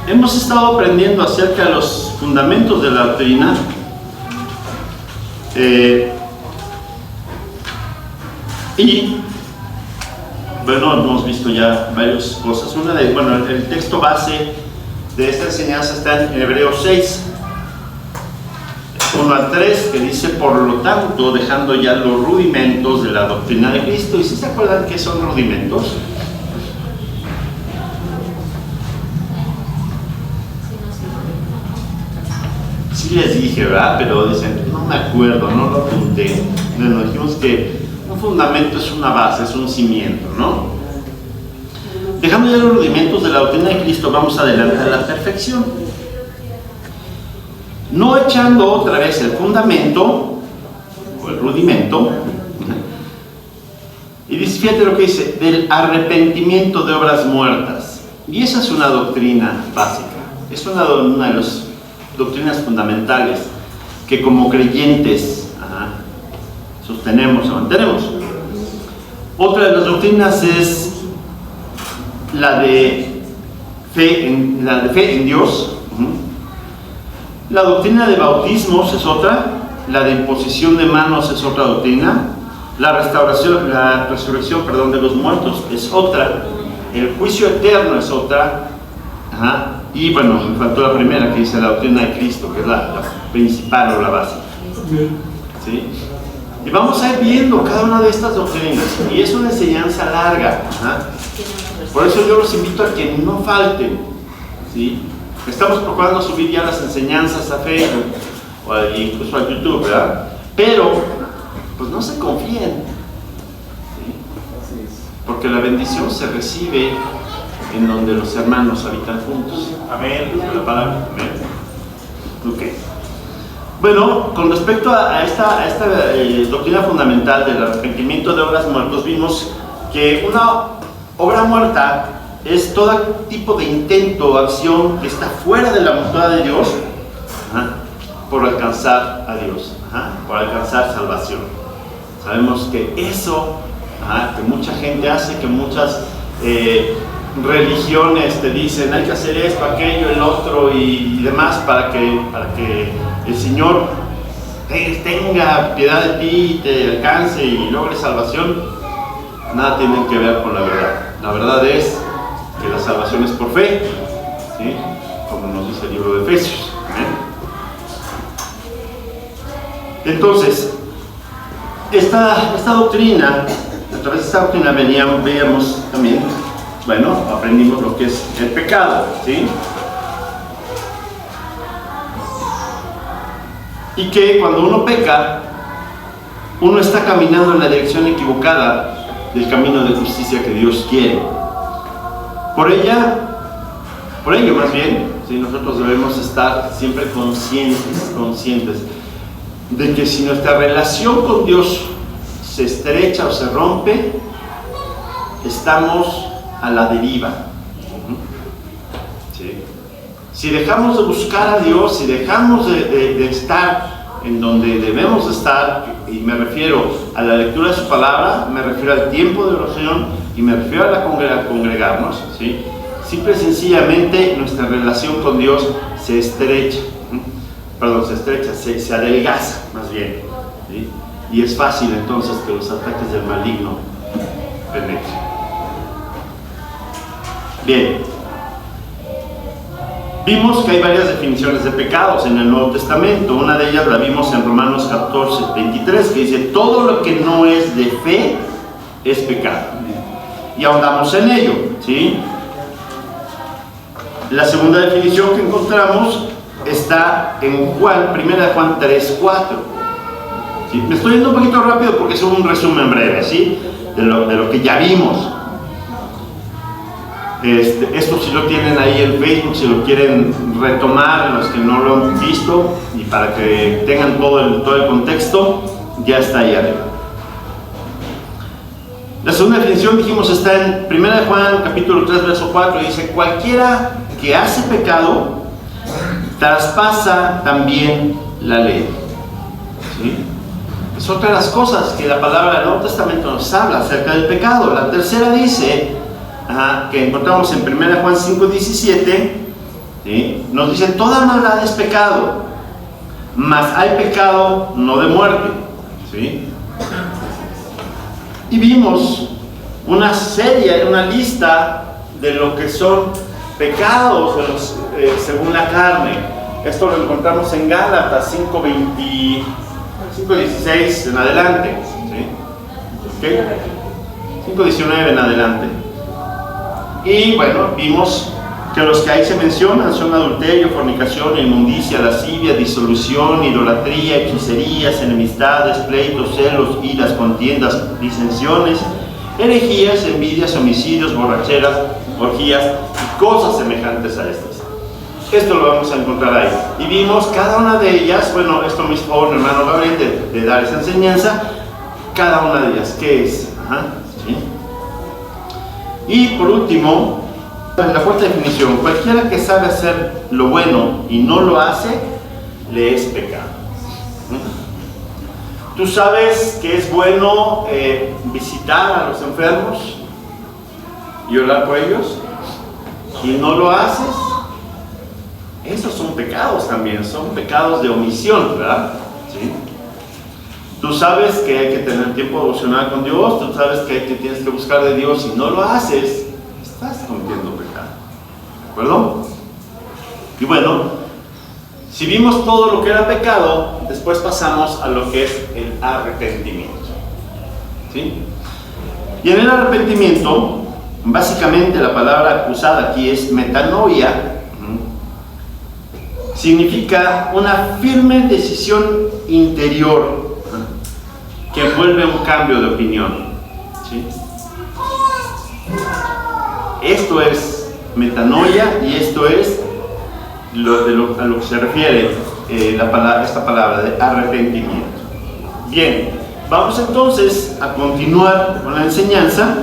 Hemos estado aprendiendo acerca de los fundamentos de la doctrina. Y bueno, hemos visto ya varias cosas. El texto base de esta enseñanza está en Hebreos 6, 1 al 3, que dice: por lo tanto, dejando ya los rudimentos de la doctrina de Cristo. ¿Y si se acuerdan qué son rudimentos? Sí les dije, ¿verdad? Pero dicen, no me acuerdo, no lo apunté. Bueno, dijimos que un fundamento es una base, es un cimiento, ¿no? Dejando ya los rudimentos de la doctrina de Cristo, vamos adelante a la perfección. No echando otra vez el fundamento, o el rudimento, y dice, fíjate lo que dice, del arrepentimiento de obras muertas. Y esa es una doctrina básica, es una de las doctrinas fundamentales que como creyentes sostenemos o mantenemos. Otra de las doctrinas es la de fe en Dios. La doctrina de bautismos es otra, la de imposición de manos es otra doctrina, la resurrección de los muertos es otra, el juicio eterno es otra, y bueno, me faltó la primera, que dice la doctrina de Cristo, que es la principal o la básica. ¿Sí? Y vamos a ir viendo cada una de estas doctrinas, y es una enseñanza larga. Por eso yo los invito a que no falten. ¿Sí? Estamos procurando subir ya las enseñanzas a Facebook o incluso a YouTube, ¿verdad? Pero, pues no se confíen, ¿sí? Porque la bendición se recibe en donde los hermanos habitan juntos. Amén. La palabra. Amén. Ok. Bueno, con respecto a esta doctrina fundamental del arrepentimiento de obras muertas, vimos que una obra muerta es todo tipo de intento o acción que está fuera de la voluntad de Dios por alcanzar a Dios, por alcanzar salvación. Sabemos que eso que mucha gente hace, que muchas religiones te dicen hay que hacer esto, aquello, el otro y demás para que el Señor tenga piedad de ti, te alcance y logre salvación. Nada tienen que ver con la verdad. La verdad es que la salvación es por fe, ¿sí? Como nos dice el libro de Efesios. Entonces, esta doctrina, a través de esta doctrina veíamos también, bueno, aprendimos lo que es el pecado, ¿sí? Y que cuando uno peca, uno está caminando en la dirección equivocada del camino de justicia que Dios quiere. Por ello más bien, ¿sí? Nosotros debemos estar siempre conscientes de que si nuestra relación con Dios se estrecha o se rompe, estamos a la deriva. ¿Sí? Si dejamos de buscar a Dios, si dejamos de estar en donde debemos estar, y me refiero a la lectura de su palabra, me refiero al tiempo de oración y me refiero a congregarnos, ¿sí? Simple y sencillamente nuestra relación con Dios se estrecha, se adelgaza más bien, ¿sí? Y es fácil entonces que los ataques del maligno penetren. Bien, vimos que hay varias definiciones de pecados en el Nuevo Testamento. Una de ellas la vimos en Romanos 14, 23, que dice: todo lo que no es de fe es pecado. Y ahondamos en ello, ¿sí? La segunda definición que encontramos está en Juan, 1 Juan 3, 4. ¿Sí? Me estoy yendo un poquito rápido porque es un resumen breve, ¿sí? de lo que ya vimos. Esto si lo tienen ahí en Facebook, si lo quieren retomar, los que no lo han visto, y para que tengan todo el contexto, ya está ahí arriba. La segunda definición, dijimos, está en 1 Juan capítulo 3 verso 4, y dice: cualquiera que hace pecado traspasa también la ley. ¿Sí? Es otra de las cosas que la palabra del Nuevo Testamento nos habla acerca del pecado. La tercera dice, que encontramos en 1 Juan 5:17, ¿sí? Nos dice, toda maldad es pecado, mas hay pecado no de muerte, ¿sí? Y vimos una serie, una lista de lo que son pecados según la carne. Esto lo encontramos en Gálatas 5:16 en adelante, ¿sí? ¿Okay? 5:19 en adelante. Y bueno, vimos que los que ahí se mencionan son adulterio, fornicación, inmundicia, lascivia, disolución, idolatría, hechicerías, enemistades, pleitos, celos, iras, contiendas, disensiones, herejías, envidias, homicidios, borracheras, orgías y cosas semejantes a estas. Esto lo vamos a encontrar ahí. Y vimos cada una de ellas. Bueno, esto me hizo favor mi hermano Gabriel de dar esa enseñanza. Cada una de ellas, ¿qué es? Ajá, ¿sí? Y por último, la cuarta definición: cualquiera que sabe hacer lo bueno y no lo hace, le es pecado. ¿Tú sabes que es bueno visitar a los enfermos y orar por ellos y no lo haces? Esos son pecados también, son pecados de omisión, ¿verdad? ¿Sí? Tú sabes que hay que tener tiempo devocional con Dios, tú sabes que tienes que buscar de Dios y no lo haces, estás cometiendo pecado. ¿De acuerdo? Y bueno, si vimos todo lo que era pecado, después pasamos a lo que es el arrepentimiento. ¿Sí? Y en el arrepentimiento, básicamente la palabra usada aquí es metanoia. Significa una firme decisión interior que envuelve un cambio de opinión. ¿Sí? Esto es metanoia y esto es a lo que se refiere esta palabra de arrepentimiento. Bien, vamos entonces a continuar con la enseñanza,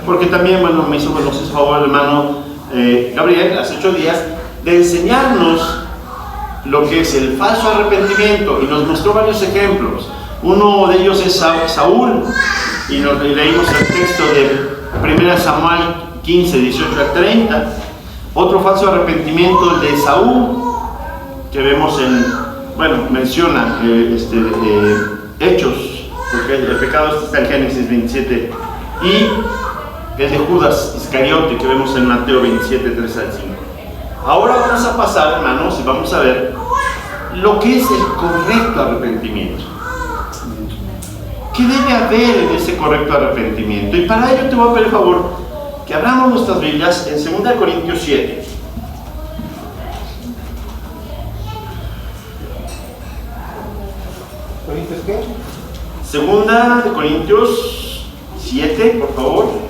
porque también, bueno, me hizo favor el hermano Gabriel hace 8 días de enseñarnos lo que es el falso arrepentimiento y nos mostró varios ejemplos. Uno de ellos es Saúl, y leímos el texto de 1 Samuel 15, 18 al 30. Otro falso arrepentimiento de Saúl, que vemos menciona Hechos, porque el pecado está en Génesis 27, y el de Judas Iscariote, que vemos en Mateo 27, 3 al 5. Ahora vamos a pasar, hermanos, y vamos a ver lo que es el correcto arrepentimiento. ¿Qué debe haber en ese correcto arrepentimiento? Y para ello te voy a pedir el favor que abramos nuestras Biblias en 2 Corintios 7. ¿Corintios qué? 2 Corintios 7, por favor.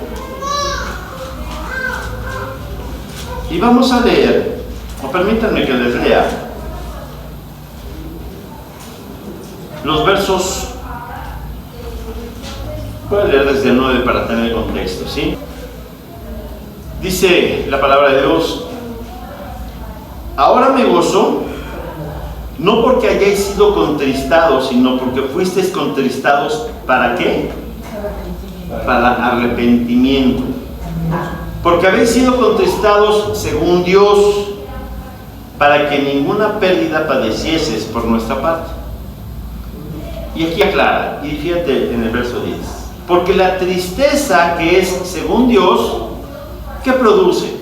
Y vamos a leer, o permítanme que les lea los versos. Voy a leer desde el 9 para tener el contexto, ¿sí? Dice la palabra de Dios: ahora me gozo, no porque hayáis sido contristados, sino porque fuisteis contristados. ¿Para qué? Para arrepentimiento. Porque habéis sido contristados según Dios, para que ninguna pérdida padecieses por nuestra parte. Y aquí aclara, y fíjate en el verso 10: porque la tristeza que es según Dios, ¿qué produce?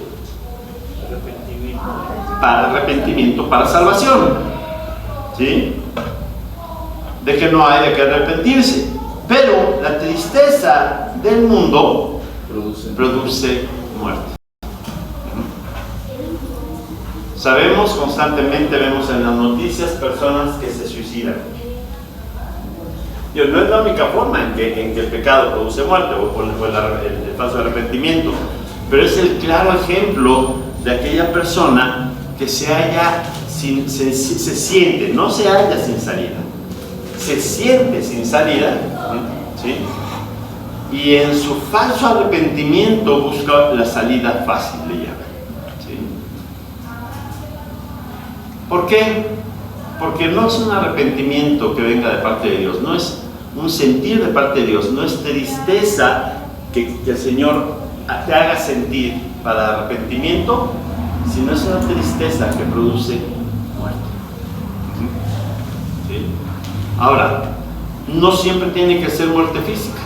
Arrepentimiento para salvación. ¿Sí? De que no hay de qué arrepentirse. Pero la tristeza del mundo produce muerte. Sabemos constantemente, vemos en las noticias personas que se suicidan. Y no es la única forma en que el pecado produce muerte o el falso arrepentimiento, pero es el claro ejemplo de aquella persona que se siente, no se halla sin salida, se siente sin salida, ¿sí? Y en su falso arrepentimiento busca la salida fácil, le llaman, ¿sí? ¿Por qué? Porque no es un arrepentimiento que venga de parte de Dios, no es un sentir de parte de Dios, no es tristeza que el Señor te haga sentir para arrepentimiento, sino es una tristeza que produce muerte. ¿Sí? Ahora, no siempre tiene que ser muerte física.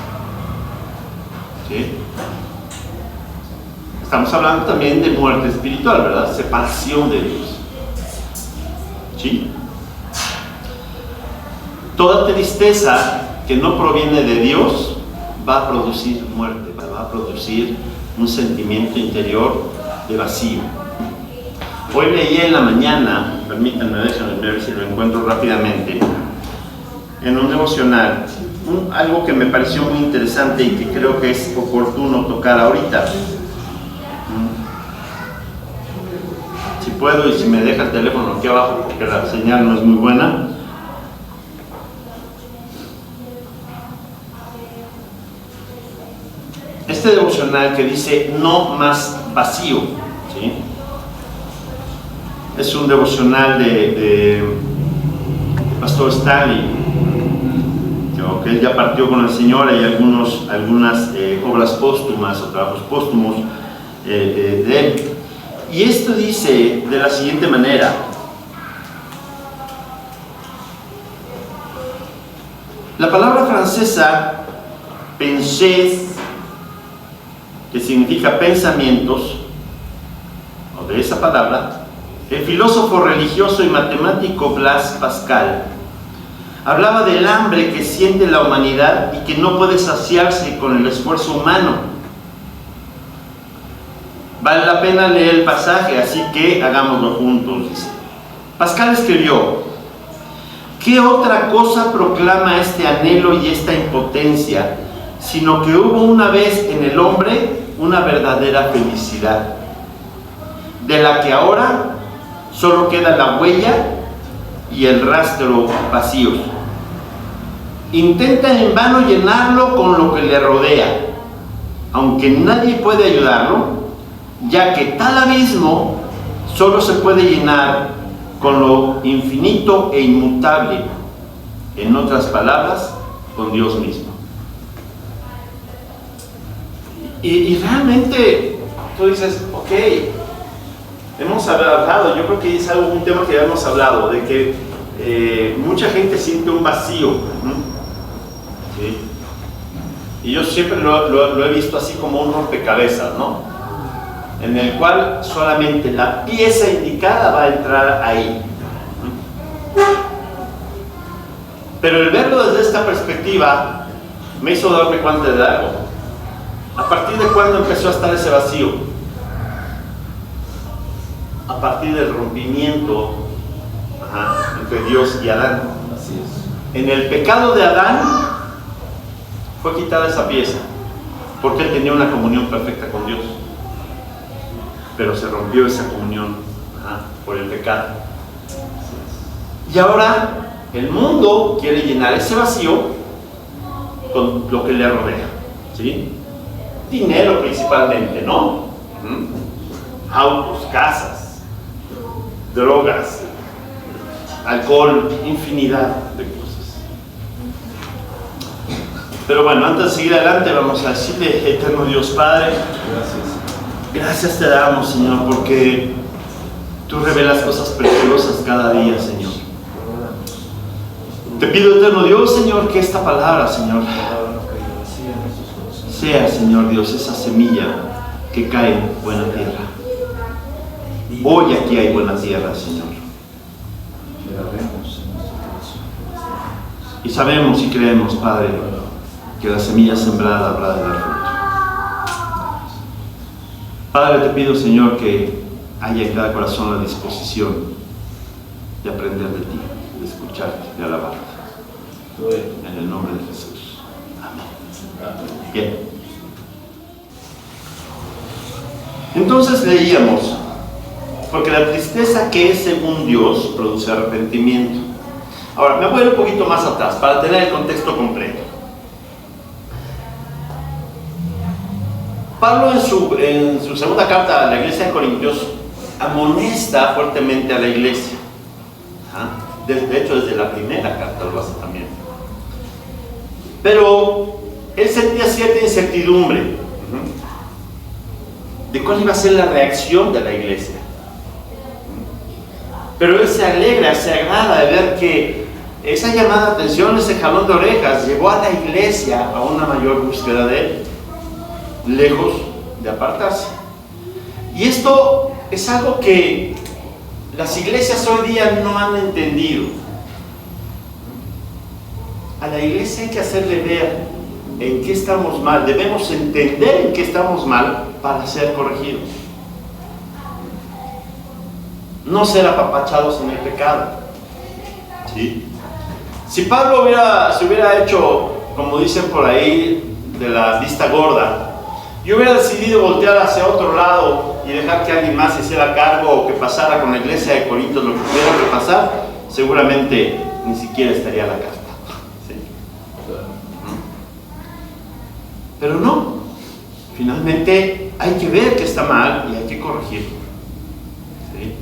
¿Sí? Estamos hablando también de muerte espiritual, ¿verdad? Separación de Dios. ¿Sí? Toda tristeza que no proviene de Dios va a producir muerte, va a producir un sentimiento interior de vacío. Hoy leí en la mañana, permítanme, déjenme ver si lo encuentro rápidamente, en un devocional, algo que me pareció muy interesante y que creo que es oportuno tocar ahorita. Si puedo y si me deja el teléfono aquí abajo porque la señal no es muy buena. Este devocional que dice no más vacío, ¿sí? Es un devocional de Pastor Stanley, que él ya partió con el Señor. Hay algunas obras póstumas o trabajos póstumos de él. Y esto dice de la siguiente manera: la palabra francesa pensées, que significa pensamientos, o de esa palabra, el filósofo religioso y matemático Blaise Pascal hablaba del hambre que siente la humanidad y que no puede saciarse con el esfuerzo humano. Vale la pena leer el pasaje, así que hagámoslo juntos, dice. Pascal escribió: ¿qué otra cosa proclama este anhelo y esta impotencia, sino que hubo una vez en el hombre una verdadera felicidad, de la que ahora solo queda la huella y el rastro vacíos? Intenta en vano llenarlo con lo que le rodea, aunque nadie puede ayudarlo, ya que tal abismo solo se puede llenar con lo infinito e inmutable, en otras palabras, con Dios mismo. Y realmente tú dices, ok, hemos hablado, yo creo que es un tema que ya hemos hablado, de que mucha gente siente un vacío, ¿sí? Y yo siempre lo he visto así como un rompecabezas, ¿no? En el cual solamente la pieza indicada va a entrar ahí. Pero el verlo desde esta perspectiva me hizo darme cuenta de algo. ¿A partir de cuándo empezó a estar ese vacío? A partir del rompimiento entre Dios y Adán. Así es. En el pecado de Adán fue quitada esa pieza, porque él tenía una comunión perfecta con Dios, pero se rompió esa comunión por el pecado. Y ahora el mundo quiere llenar ese vacío con lo que le rodea, ¿sí? Dinero principalmente, ¿no? Autos, casas, drogas, alcohol, infinidad de cosas. Pero bueno, antes de seguir adelante, vamos a decirle: eterno Dios Padre, gracias te damos, Señor, porque tú revelas cosas preciosas cada día, Señor. Te pido, eterno Dios, Señor, que esta palabra, Señor, sea, Señor Dios, esa semilla que cae en buena tierra. Hoy aquí hay buena tierra, Señor. Y sabemos y creemos, Padre, que la semilla sembrada habrá de dar fruto. Padre, te pido, Señor, que haya en cada corazón la disposición de aprender de ti, de escucharte, de alabarte. En el nombre de Jesús. Amén. Bien. Entonces leíamos: porque la tristeza que es según Dios produce arrepentimiento. Ahora, me voy a ir un poquito más atrás para tener el contexto completo. Pablo en su segunda carta a la iglesia de Corintios amonesta fuertemente a la iglesia. De hecho, desde la primera carta lo hace también. Pero él sentía cierta incertidumbre de cuál iba a ser la reacción de la iglesia. Pero él se alegra, se agrada de ver que esa llamada de atención, ese jalón de orejas, llevó a la iglesia a una mayor búsqueda de él, lejos de apartarse. Y esto es algo que las iglesias hoy día no han entendido. A la iglesia hay que hacerle ver en qué estamos mal. Debemos entender en qué estamos mal para ser corregidos. No ser apapachados en el pecado. ¿Sí? Si Pablo se hubiera hecho, como dicen por ahí, de la vista gorda, y hubiera decidido voltear hacia otro lado y dejar que alguien más se hiciera cargo o que pasara con la iglesia de Corintios lo que tuviera que pasar, seguramente ni siquiera estaría la carta. ¿Sí? Pero no, finalmente hay que ver que está mal y hay que corregirlo. ¿Sí?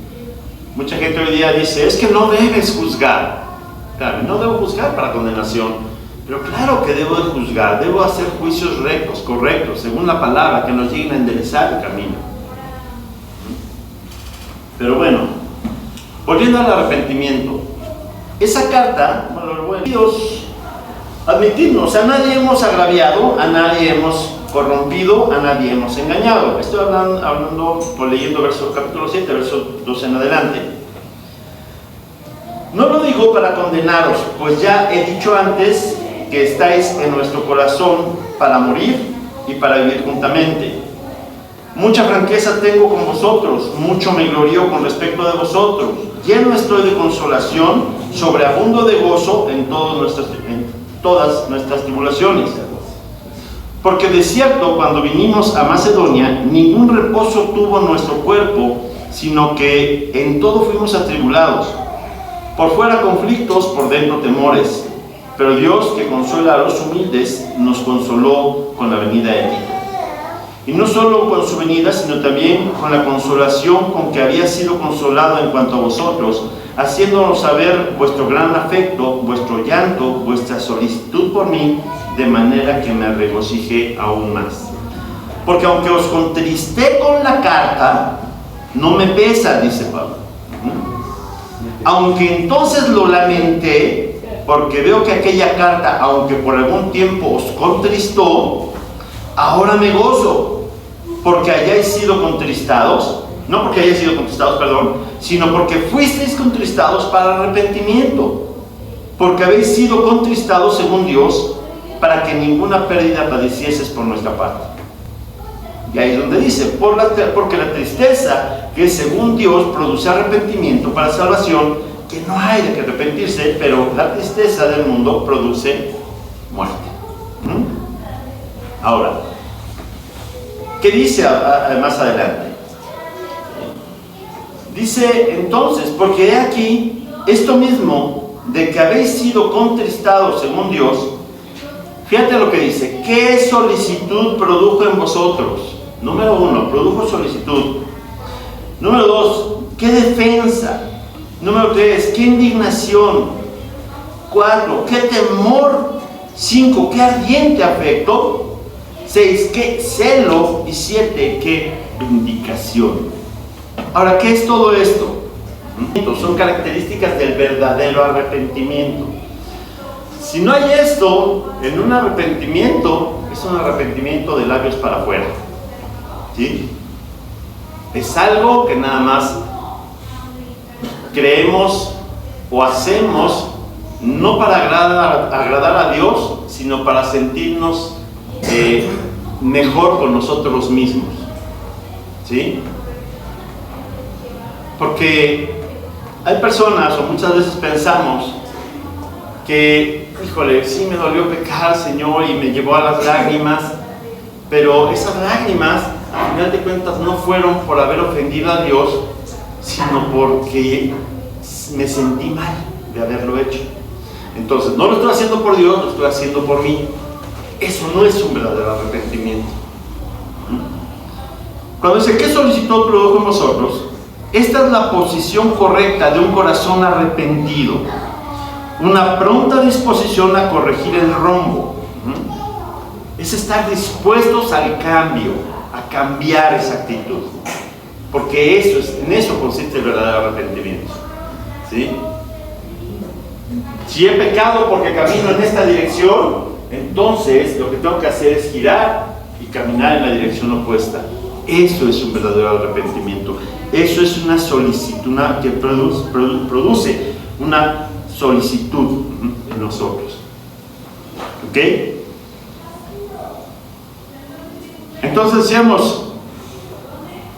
Mucha gente hoy día dice, es que no debes juzgar. Claro, no debo juzgar para condenación. Pero claro que debo de juzgar, debo hacer juicios rectos, correctos, según la palabra, que nos lleguen a enderezar el camino. Pero bueno, volviendo al arrepentimiento, esa carta, bueno, Dios, admitirnos, a nadie hemos agraviado, a nadie hemos corrompido, a nadie hemos engañado. Estoy hablando o leyendo capítulo 7, verso 12 en adelante. No lo digo para condenaros, pues ya he dicho antes que estáis en nuestro corazón para morir y para vivir juntamente. Mucha franqueza tengo con vosotros, mucho me glorío con respecto de vosotros. Lleno estoy de consolación, sobreabundo de gozo en todas nuestras tribulaciones. Porque de cierto, cuando vinimos a Macedonia, ningún reposo tuvo nuestro cuerpo, sino que en todo fuimos atribulados. Por fuera conflictos, por dentro temores. Pero Dios, que consuela a los humildes, nos consoló con la venida de Tito. Y no solo con su venida, sino también con la consolación con que había sido consolado en cuanto a vosotros, haciéndonos saber vuestro gran afecto, vuestro llanto, vuestra solicitud por mí, de manera que me regocijé aún más. Porque aunque os contristé con la carta, no me pesa, dice Pablo. Aunque entonces lo lamenté, porque veo que aquella carta, aunque por algún tiempo os contristó, ahora me gozo, porque hayáis sido contristados, no porque hayáis sido contristados, perdón, sino porque fuisteis contristados para arrepentimiento, porque habéis sido contristados según Dios, para que ninguna pérdida padecieses por nuestra parte. Y ahí es donde dice, porque la tristeza que según Dios produce arrepentimiento para salvación, que no hay de que arrepentirse, pero la tristeza del mundo produce muerte. Ahora, ¿qué dice más adelante? Dice entonces, porque he aquí esto mismo de que habéis sido contristados según Dios. Fíjate lo que dice, ¿qué solicitud produjo en vosotros? Número 1, produjo solicitud. Número 2, ¿qué defensa? Número 3, ¿qué indignación? 4, ¿qué temor? 5, ¿qué ardiente afecto? 6, ¿qué celo? Y 7, ¿qué vindicación? Ahora, ¿qué es todo esto? Son características del verdadero arrepentimiento. Si no hay esto, en un arrepentimiento, es un arrepentimiento de labios para afuera. ¿Sí? Es algo que nada más creemos o hacemos no para agradar a Dios, sino para sentirnos mejor con nosotros mismos. ¿Sí? Porque hay personas, o muchas veces pensamos que, híjole, sí me dolió pecar, Señor, y me llevó a las lágrimas, pero esas lágrimas, al final de cuentas, no fueron por haber ofendido a Dios, sino porque me sentí mal de haberlo hecho. Entonces, no lo estoy haciendo por Dios, lo estoy haciendo por mí. Eso no es un verdadero arrepentimiento. Cuando dice, ¿qué solicitud produjo en vosotros? Esta es la posición correcta de un corazón arrepentido, una pronta disposición a corregir el rumbo. Es estar dispuestos al cambio, a cambiar esa actitud, porque en eso consiste el verdadero arrepentimiento. ¿Sí? Si he pecado porque camino en esta dirección, entonces lo que tengo que hacer es girar y caminar en la dirección opuesta. Eso es un verdadero arrepentimiento. Eso es una solicitud que produce una solicitud en nosotros. ¿Ok? Entonces decíamos,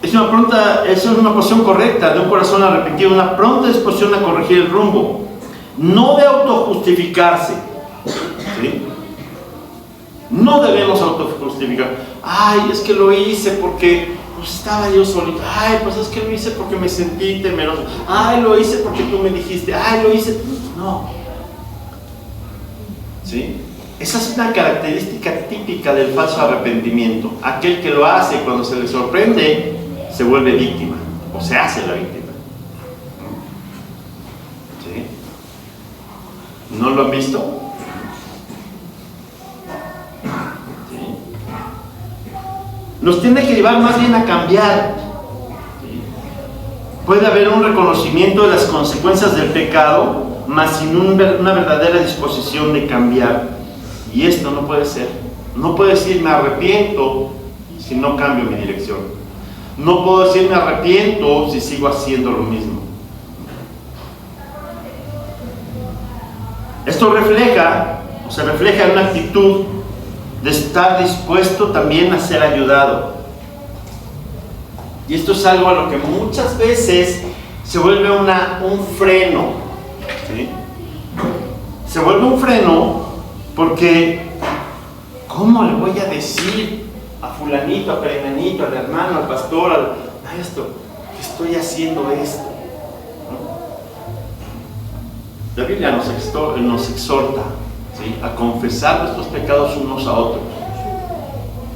es una posición correcta de un corazón arrepentido, una pronta disposición a corregir el rumbo, no de autojustificarse. ¿Sí? No debemos autojustificar. Ay, es que lo hice porque pues, estaba yo solito. Ay, pues es que lo hice porque me sentí temeroso. Ay, lo hice porque tú me dijiste. Ay, lo hice. No. ¿Sí? Esa es una característica típica del falso arrepentimiento. Aquel que lo hace cuando se le sorprende se vuelve víctima o se hace la víctima. ¿Sí? ¿No lo han visto? Nos tiene que llevar más bien a cambiar. Puede haber un reconocimiento de las consecuencias del pecado, mas sin una verdadera disposición de cambiar. Y esto no puede ser. No puedo decir me arrepiento si no cambio mi dirección. No puedo decir me arrepiento si sigo haciendo lo mismo. Esto se refleja en una actitud de estar dispuesto también a ser ayudado. Y esto es algo a lo que muchas veces se vuelve un freno. ¿Sí? Se vuelve un freno porque ¿cómo le voy a decir a fulanito, a perenganito, al hermano, al pastor, al maestro, que estoy haciendo esto? ¿No? La Biblia nos exhorta, ¿sí?, a confesar nuestros pecados unos a otros.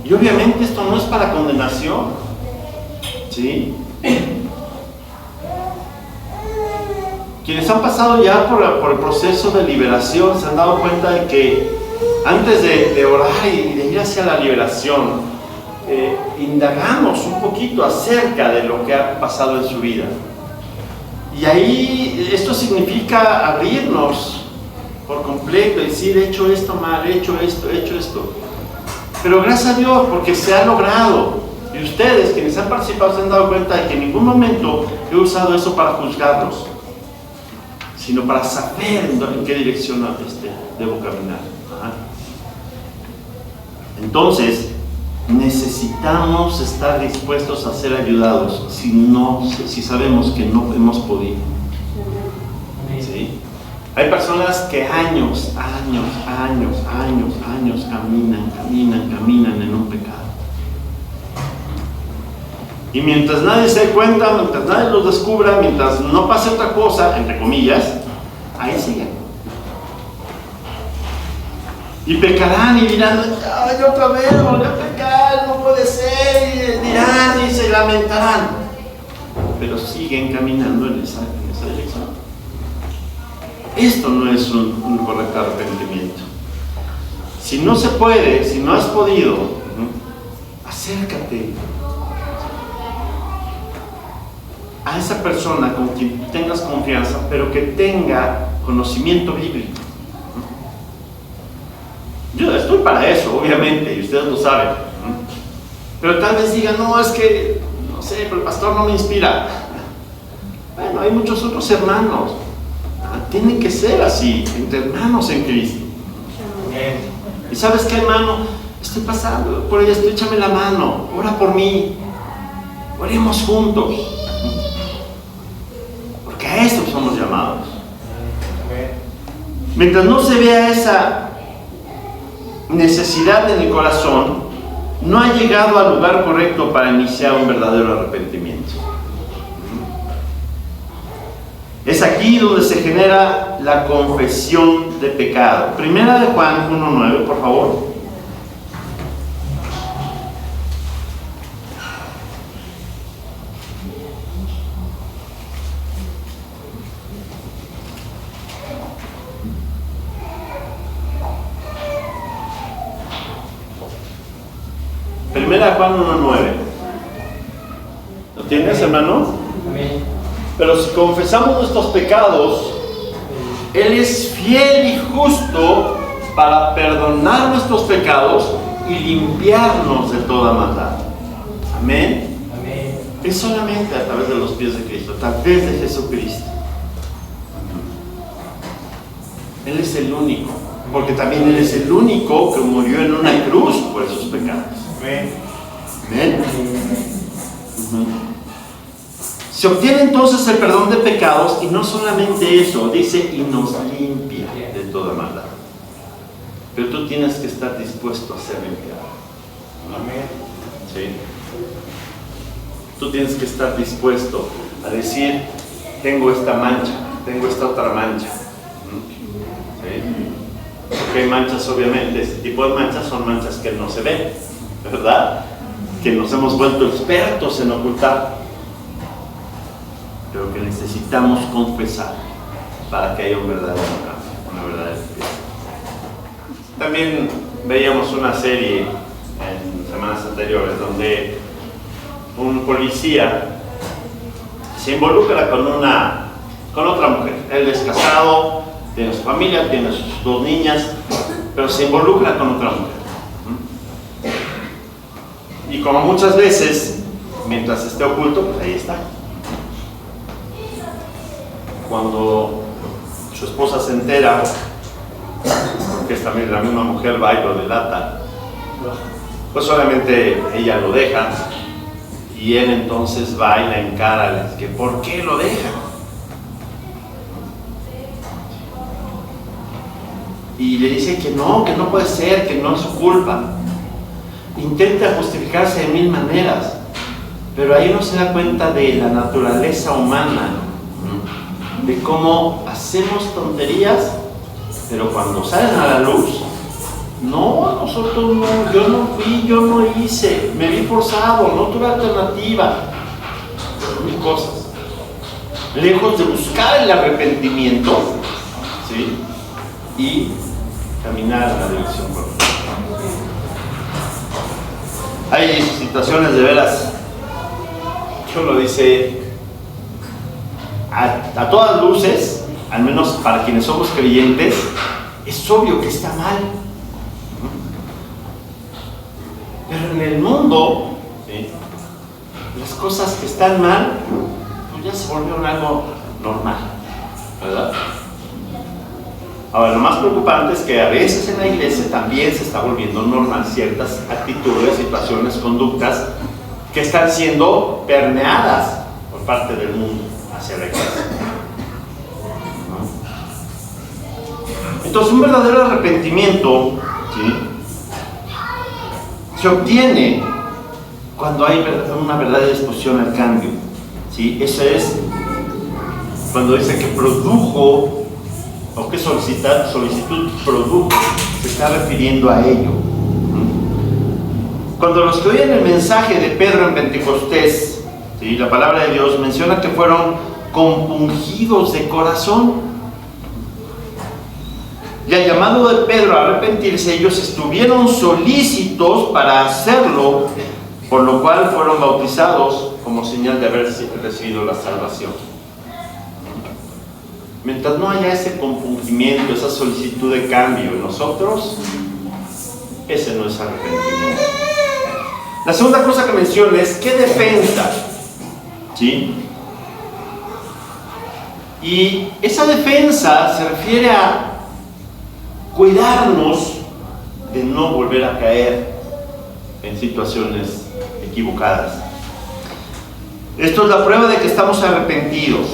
Y obviamente esto no es para condenación, ¿sí? Quienes han pasado ya por el proceso de liberación se han dado cuenta de que antes de orar y de ir hacia la liberación, indagamos un poquito acerca de lo que ha pasado en su vida. Y ahí esto significa abrirnos por completo, decir, he hecho esto mal, he hecho esto. Pero gracias a Dios, porque se ha logrado. Y ustedes, quienes han participado, se han dado cuenta de que en ningún momento he usado eso para juzgarlos, sino para saber en qué dirección debo caminar. Entonces, necesitamos estar dispuestos a ser ayudados si sabemos que no hemos podido. ¿Sí? Hay personas que años caminan en un pecado. Y mientras nadie se dé cuenta, mientras nadie los descubra, mientras no pase otra cosa, entre comillas, ahí siguen. Y pecarán y dirán, ay, otra vez volví a pecar, no puede ser, y dirán y se lamentarán. Pero siguen caminando en esa dirección. Esto no es un correcto arrepentimiento. Si no se puede, si no has podido, acércate a esa persona con quien tengas confianza, pero que tenga conocimiento bíblico. Yo estoy para eso, obviamente, y ustedes lo saben. Pero tal vez digan, no, es que, no sé, pero el pastor no me inspira. Bueno, hay muchos otros hermanos. Tienen que ser así, entre hermanos en Cristo. Y ¿sabes qué, hermano? Estoy pasando por ella, échame la mano, ora por mí, oremos juntos. Porque a eso somos llamados. Mientras no se vea esa necesidad en el corazón, no ha llegado al lugar correcto para iniciar un verdadero arrepentimiento. Es aquí donde se genera la confesión de pecado. Primera de Juan 1:9, por favor. Primera de Juan 1:9. ¿Lo tienes, hermano? Amén. Pero si confesamos nuestros pecados, Él es fiel y justo para perdonar nuestros pecados y limpiarnos de toda maldad. Amén. Amén. Es solamente a través de los pies de Cristo, a través de Jesucristo. Él es el único, porque también Él es el único que murió en una cruz por esos pecados. Amén. Amén. Se obtiene entonces el perdón de pecados, y no solamente eso, dice, y nos limpia de toda maldad. Pero tú tienes que estar dispuesto a ser limpiado. Amén. ¿Sí? Tú tienes que estar dispuesto a decir, tengo esta mancha, tengo esta otra mancha. ¿Sí? Porque hay manchas, obviamente, este tipo de manchas son manchas que no se ven, ¿verdad? Que nos hemos vuelto expertos en ocultar, pero que necesitamos confesar para que haya un verdadero cambio, una verdadera limpieza. También veíamos una serie en semanas anteriores donde un policía se involucra con otra mujer. Él es casado, tiene su familia, tiene sus 2 niñas, pero se involucra con otra mujer. Y como muchas veces, mientras esté oculto, pues ahí está. Cuando su esposa se entera, porque es también la misma mujer, va y lo delata, pues solamente ella lo deja, y él entonces va y la encara, que ¿por qué lo deja? Y le dice que no puede ser, que no es su culpa. Intenta justificarse de 1000 maneras, pero ahí uno se da cuenta de la naturaleza humana, de cómo hacemos tonterías, pero cuando salen a la luz, no, nosotros no, yo no fui, yo no hice, me vi forzado, no tuve alternativa, 1000 cosas. Lejos de buscar el arrepentimiento, ¿sí? Y caminar en la dirección correcta. Hay situaciones de veras que uno dice, a todas luces, al menos para quienes somos creyentes, es obvio que está mal. Pero en el mundo, ¿sí?, las cosas que están mal, pues ya se volvieron algo normal, ¿verdad? Ahora, lo más preocupante es que a veces en la iglesia también se está volviendo normal ciertas actitudes, situaciones, conductas que están siendo permeadas por parte del mundo hacia la iglesia. Entonces, un verdadero arrepentimiento, ¿sí?, se obtiene cuando hay una verdadera disposición al cambio, ¿sí? Eso es cuando dice que produjo, o que solicitud produjo, se está refiriendo a ello. Cuando los que oyen el mensaje de Pedro en Pentecostés, ¿sí?, la palabra de Dios menciona que fueron compungidos de corazón. Y al llamado de Pedro a arrepentirse, ellos estuvieron solícitos para hacerlo, por lo cual fueron bautizados como señal de haber recibido la salvación. Mientras no haya ese compungimiento, esa solicitud de cambio en nosotros, ese no es arrepentimiento. La segunda cosa que menciona es ¿qué defensa? ¿Sí? Y esa defensa se refiere a cuidarnos de no volver a caer en situaciones equivocadas. Esto es la prueba de que estamos arrepentidos.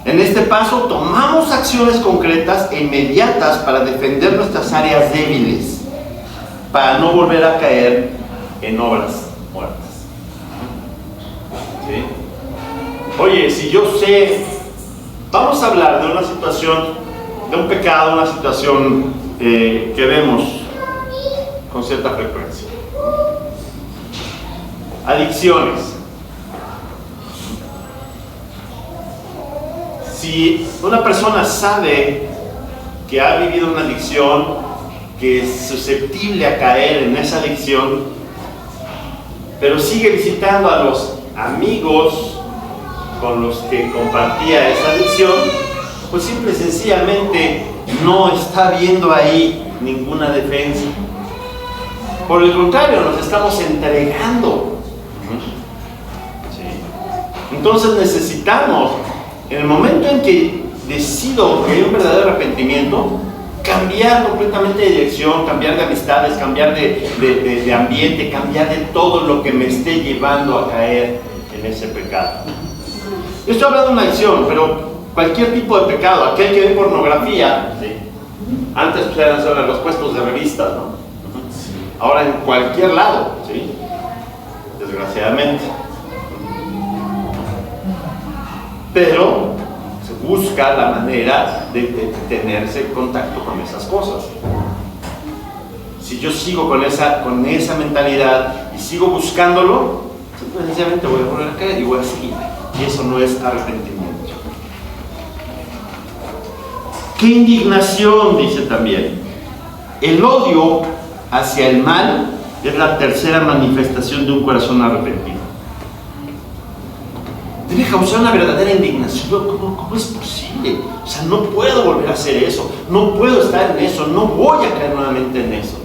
En este paso tomamos acciones concretas e inmediatas para defender nuestras áreas débiles, para no volver a caer en obras muertas. ¿Sí? Oye, si yo sé, vamos a hablar de una situación, de un pecado, una situación que vemos con cierta frecuencia. Adicciones. Si una persona sabe que ha vivido una adicción, que es susceptible a caer en esa adicción, pero sigue visitando a los amigos con los que compartía esa adicción, pues simple y sencillamente no está viendo ahí ninguna defensa. Por el contrario, nos estamos entregando. ¿Sí? Entonces necesitamos, en el momento en que decido que hay un verdadero arrepentimiento, cambiar completamente de dirección, cambiar de amistades, cambiar de ambiente, cambiar de todo lo que me esté llevando a caer en ese pecado. Estoy hablando de una adicción, pero cualquier tipo de pecado, aquel que ve pornografía, ¿sí? Antes pues, eran solo en los puestos de revistas, ¿no? Ahora en cualquier lado, ¿sí? Desgraciadamente. Pero se busca la manera de tenerse contacto con esas cosas. Si yo sigo con esa mentalidad y sigo buscándolo, sencillamente voy a volver a caer y voy a seguir. Y eso no es arrepentimiento. ¡Qué indignación! Dice también. El odio hacia el mal es la tercera manifestación de un corazón arrepentido. Debe causar una verdadera indignación. ¿Cómo es posible? O sea, no puedo volver a hacer eso. No puedo estar en eso. No voy a caer nuevamente en eso.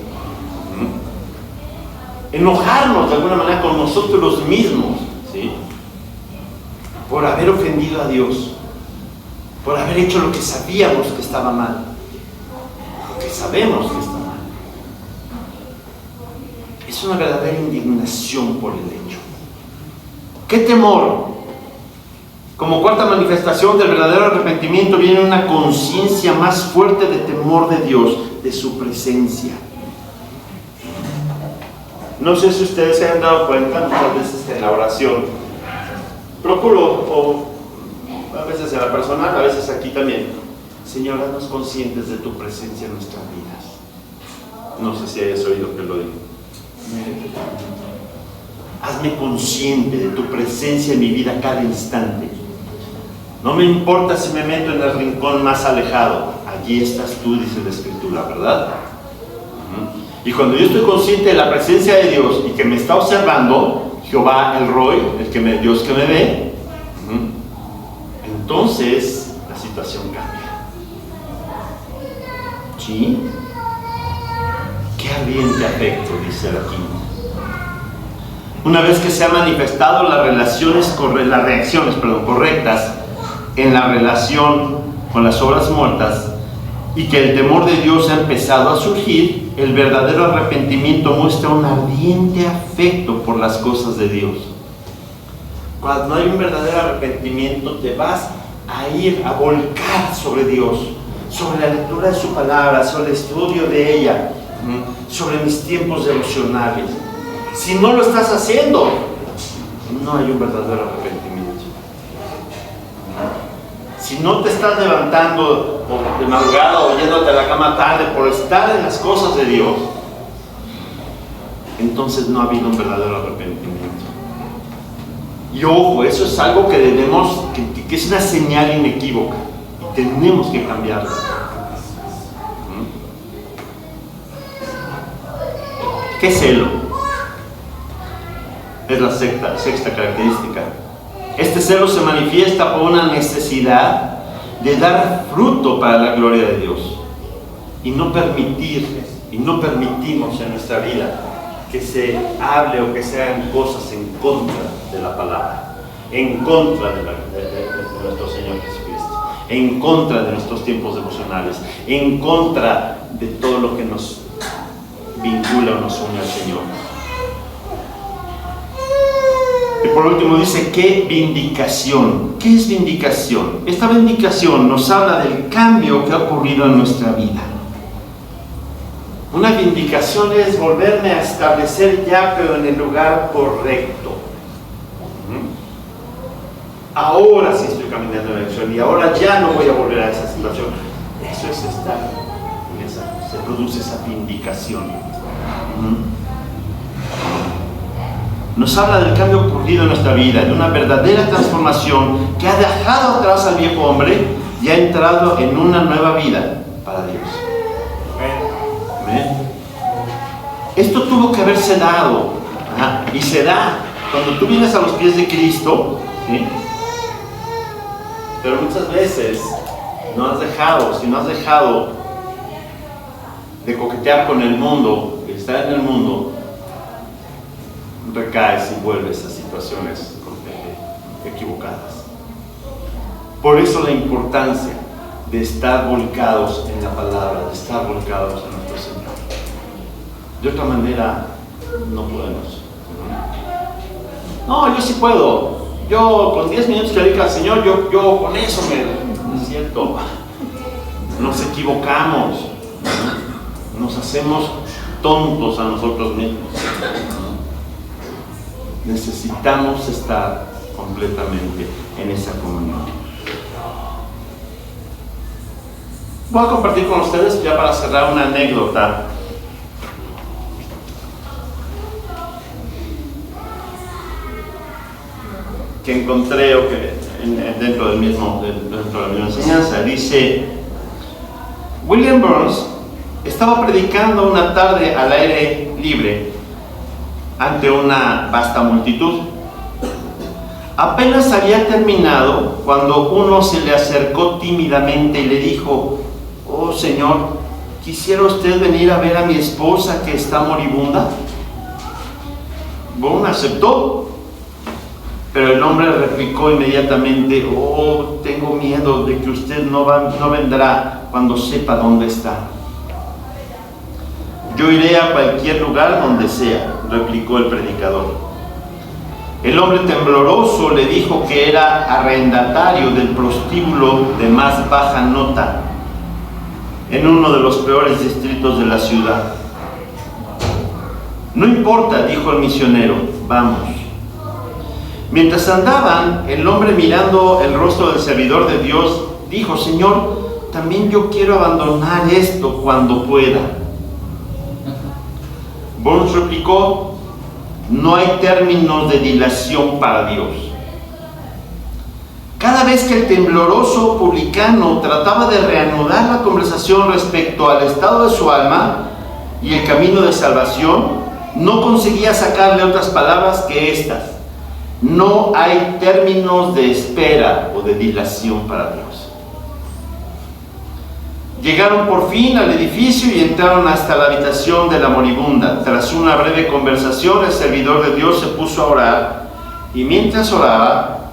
Enojarnos de alguna manera con nosotros mismos, ¿sí? Por haber ofendido a Dios, por haber hecho lo que sabíamos que estaba mal, lo que sabemos que está mal. Es una verdadera indignación por el hecho. ¿Qué temor? Como cuarta manifestación del verdadero arrepentimiento viene una conciencia más fuerte de temor de Dios, de su presencia. No sé si ustedes se han dado cuenta, muchas veces en la oración, procuro, o a veces en la personal, a veces aquí también, Señor, haznos conscientes de tu presencia en nuestras vidas. No sé si hayas oído que lo digo. Hazme consciente de tu presencia en mi vida cada instante. No me importa si me meto en el rincón más alejado, allí estás tú, dice la Escritura, ¿verdad? Y cuando yo estoy consciente de la presencia de Dios y que me está observando, Jehová el Roy, Dios que me ve, entonces la situación cambia. ¿Sí? Qué ardiente afecto, dice aquí. Una vez que se han manifestado las reacciones correctas en la relación con las obras muertas y que el temor de Dios ha empezado a surgir, el verdadero arrepentimiento muestra un ardiente afecto por las cosas de Dios. Cuando hay un verdadero arrepentimiento, te vas a ir a volcar sobre Dios, sobre la lectura de su palabra, sobre el estudio de ella, sobre mis tiempos devocionales. Si no lo estás haciendo, no hay un verdadero arrepentimiento. Si no te estás levantando de madrugada o yéndote a la cama tarde por estar en las cosas de Dios, entonces no ha habido un verdadero arrepentimiento. Y ojo, eso es algo que debemos, que es una señal inequívoca y tenemos que cambiarla. ¿Qué celo? Es la sexta característica. Este celo se manifiesta por una necesidad de dar fruto para la gloria de Dios y no permitimos en nuestra vida que se hable o que se hagan cosas en contra de la palabra, en contra de nuestro Señor Jesucristo, en contra de nuestros tiempos devocionales, en contra de todo lo que nos vincula o nos une al Señor. Y por último dice, ¿qué vindicación? ¿Qué es vindicación? Esta vindicación nos habla del cambio que ha ocurrido en nuestra vida. Una vindicación es volverme a establecer ya, pero en el lugar correcto. Ahora sí estoy caminando en la dirección y ahora ya no voy a volver a esa situación. Eso es estar en esa, se produce esa vindicación. Nos habla del cambio ocurrido en nuestra vida, de una verdadera transformación que ha dejado atrás al viejo hombre y ha entrado en una nueva vida para Dios. ¿Amén? Esto tuvo que haberse dado, y se da cuando tú vienes a los pies de Cristo, ¿sí? Pero muchas veces si no has dejado de coquetear con el mundo, de estar en el mundo, recaes y vuelves a situaciones equivocadas. Por eso la importancia de estar volcados en la palabra, de estar volcados en nuestro Señor. De otra manera, no podemos. No, yo sí puedo. Yo con 10 minutos que dedica al Señor, yo con eso no es cierto. Nos equivocamos. Nos hacemos tontos a nosotros mismos. Necesitamos estar completamente en esa comunión. Voy a compartir con ustedes, ya para cerrar, una anécdota que encontré dentro de la misma enseñanza. Dice: William Burns estaba predicando una tarde al aire libre ante una vasta multitud. Apenas había terminado cuando uno se le acercó tímidamente y le dijo: oh Señor, ¿quisiera usted venir a ver a mi esposa que está moribunda? Burns aceptó. Pero el hombre replicó inmediatamente: oh, tengo miedo de que usted no vendrá cuando sepa dónde está. Yo iré a cualquier lugar donde sea, replicó el predicador. El hombre tembloroso le dijo que era arrendatario del prostíbulo de más baja nota en uno de los peores distritos de la ciudad. No importa, dijo el misionero, vamos. Mientras andaban, el hombre, mirando el rostro del servidor de Dios, dijo: Señor, también yo quiero abandonar esto cuando pueda. Burns replicó: no hay términos de dilación para Dios. Cada vez que el tembloroso publicano trataba de reanudar la conversación respecto al estado de su alma y el camino de salvación, no conseguía sacarle otras palabras que estas: no hay términos de espera o de dilación para Dios. Llegaron por fin al edificio y entraron hasta la habitación de la moribunda. Tras una breve conversación, el servidor de Dios se puso a orar, y mientras oraba,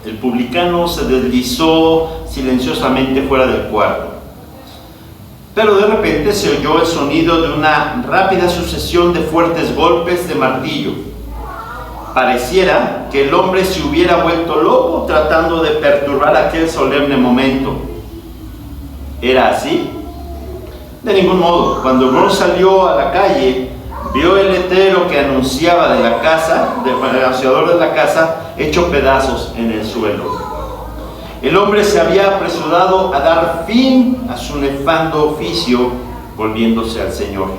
el publicano se deslizó silenciosamente fuera del cuarto. Pero de repente se oyó el sonido de una rápida sucesión de fuertes golpes de martillo. Pareciera que el hombre se hubiera vuelto loco tratando de perturbar aquel solemne momento. ¿Era así? De ningún modo. Cuando Burns salió a la calle, vio el letrero que anunciaba el anunciador de la casa hecho pedazos en el suelo. El hombre se había apresurado a dar fin a su nefando oficio, volviéndose al Señor,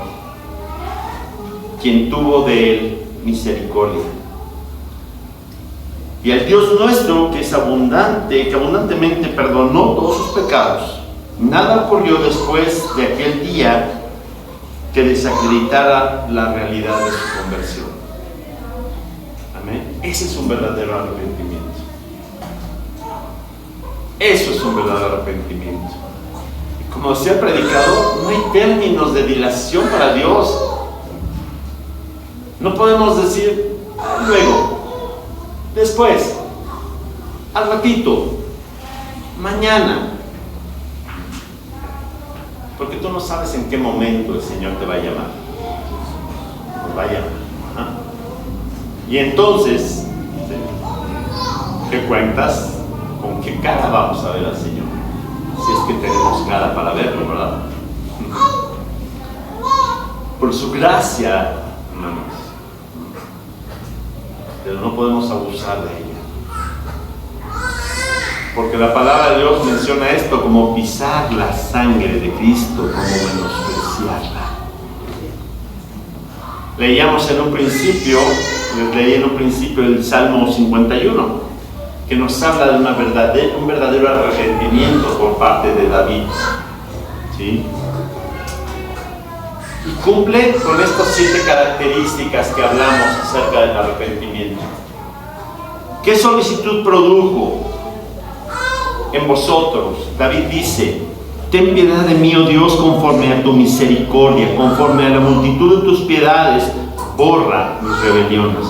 quien tuvo de él misericordia. Y al Dios nuestro, que es abundante, que abundantemente perdonó todos sus pecados. Nada ocurrió después de aquel día que desacreditara la realidad de su conversión. Amén. Ese es un verdadero arrepentimiento. Eso es un verdadero arrepentimiento. Y como decía el predicador, no hay términos de dilación para Dios. No podemos decir luego, después, al ratito, mañana. Porque tú no sabes en qué momento el Señor te va a llamar. Nos va a llamar. Y entonces, ¿qué cuentas? ¿Con qué cara vamos a ver al Señor? Si es que tenemos cara para verlo, ¿verdad? Por su gracia, hermanos. Pero no podemos abusar de ella. Porque la palabra de Dios menciona esto como pisar la sangre de Cristo, como menospreciarla. Leíamos en un principio, leí en un principio el Salmo 51, que nos habla de un verdadero arrepentimiento por parte de David. ¿Sí? Y cumple con estas 7 características que hablamos acerca del arrepentimiento. ¿Qué solicitud produjo en vosotros. David dice: ten piedad de mí, oh Dios, conforme a tu misericordia, conforme a la multitud de tus piedades, borra mis rebeliones.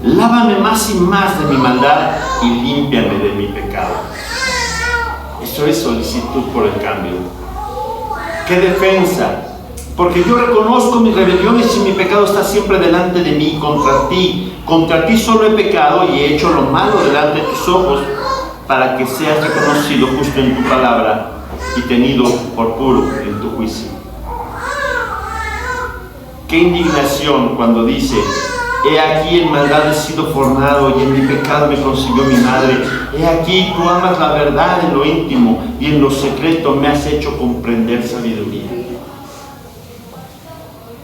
Lávame más y más de mi maldad y límpiame de mi pecado. Eso es solicitud por el cambio. ¡Qué defensa! Porque yo reconozco mis rebeliones y mi pecado está siempre delante de mí. Contra ti solo he pecado y he hecho lo malo delante de tus ojos, para que seas reconocido justo en tu palabra y tenido por puro en tu juicio. ¡Qué indignación cuando dice: he aquí en maldad he sido formado y en mi pecado me concibió mi madre! He aquí tú amas la verdad en lo íntimo y en lo secreto me has hecho comprender sabiduría.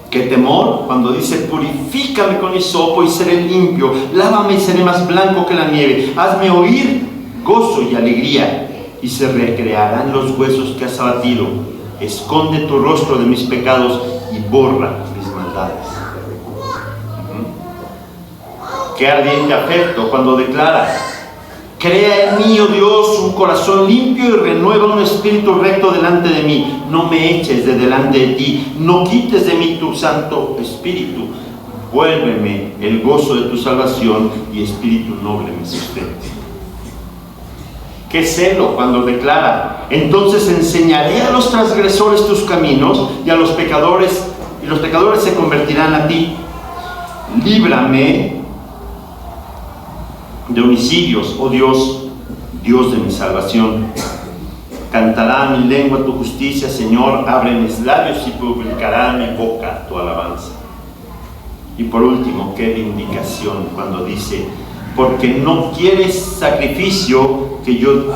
¡Qué temor cuando dice: purifícame con hisopo y seré limpio, lávame y seré más blanco que la nieve, hazme oír gozo y alegría y se recrearán los huesos que has abatido, esconde tu rostro de mis pecados y borra mis maldades. Qué ardiente afecto cuando declara: crea en mí, oh Dios, un corazón limpio y renueva un espíritu recto delante de mí. No me eches de delante de ti, no quites de mí tu santo espíritu. Vuélveme el gozo de tu salvación y espíritu noble me sustente. Qué celo cuando declara: entonces enseñaré a los transgresores tus caminos y a los pecadores se convertirán a ti. Líbrame de homicidios, oh Dios, Dios de mi salvación. Cantará mi lengua tu justicia, Señor, abre mis labios y publicará mi boca tu alabanza. Y por último, qué vindicación cuando dice: porque no quieres sacrificio que yo lo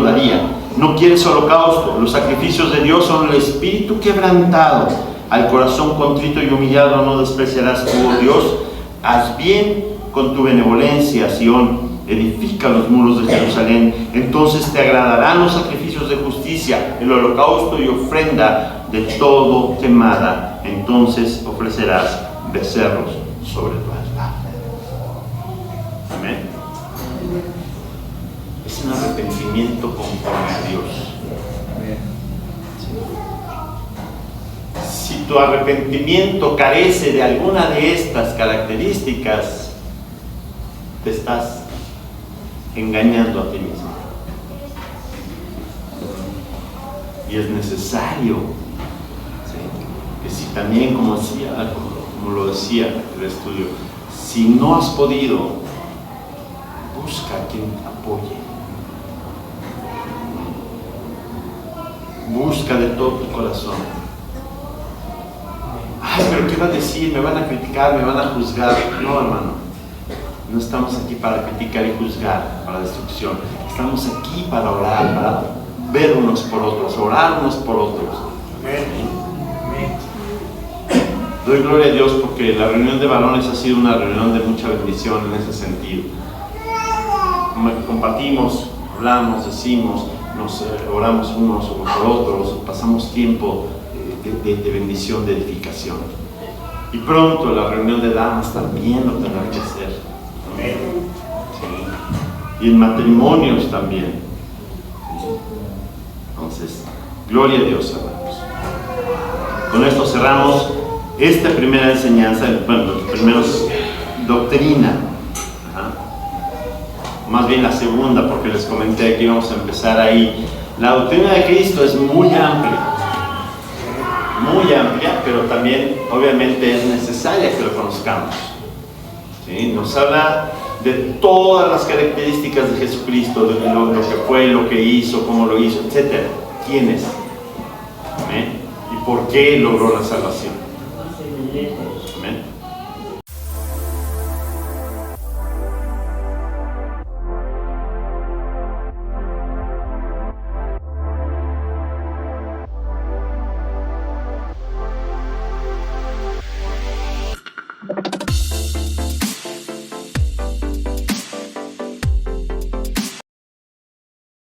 daría. No quieres holocausto. Los sacrificios de Dios son el espíritu quebrantado. Al corazón contrito y humillado no despreciarás tú, oh Dios. Haz bien con tu benevolencia, Sión, edifica los muros de Jerusalén. Entonces te agradarán los sacrificios de justicia, el holocausto y ofrenda de todo quemada. Entonces ofrecerás becerros sobre tu altar. Amén. Es un arrepentimiento conforme a Dios. Si tu arrepentimiento carece de alguna de estas características, te estás engañando a ti mismo. Y es necesario, que si también, como lo decía el estudio, si no has podido, busca a quien te apoye. Busca de todo tu corazón. Ay, pero ¿qué va a decir? Me van a criticar, me van a juzgar. No, hermano. No estamos aquí para criticar y juzgar, para destrucción. Estamos aquí para orar, para ver unos por otros, orar unos por otros. Amén. Doy gloria a Dios porque la reunión de varones ha sido una reunión de mucha bendición en ese sentido. Compartimos, hablamos, decimos, oramos unos por otros, pasamos tiempo de bendición, de edificación. Y pronto la reunión de damas también lo tendrá que hacer. Amén. Sí. Y en matrimonios también. Entonces, gloria a Dios, hermanos. Con esto cerramos esta primera enseñanza, los primeros doctrina. Más bien la segunda, porque les comenté que íbamos a empezar ahí. La doctrina de Cristo es muy amplia, pero también obviamente es necesaria que lo conozcamos. ¿Sí? Nos habla de todas las características de Jesucristo, de lo que fue, lo que hizo, cómo lo hizo, etc. ¿Quién es? ¿Y por qué logró la salvación?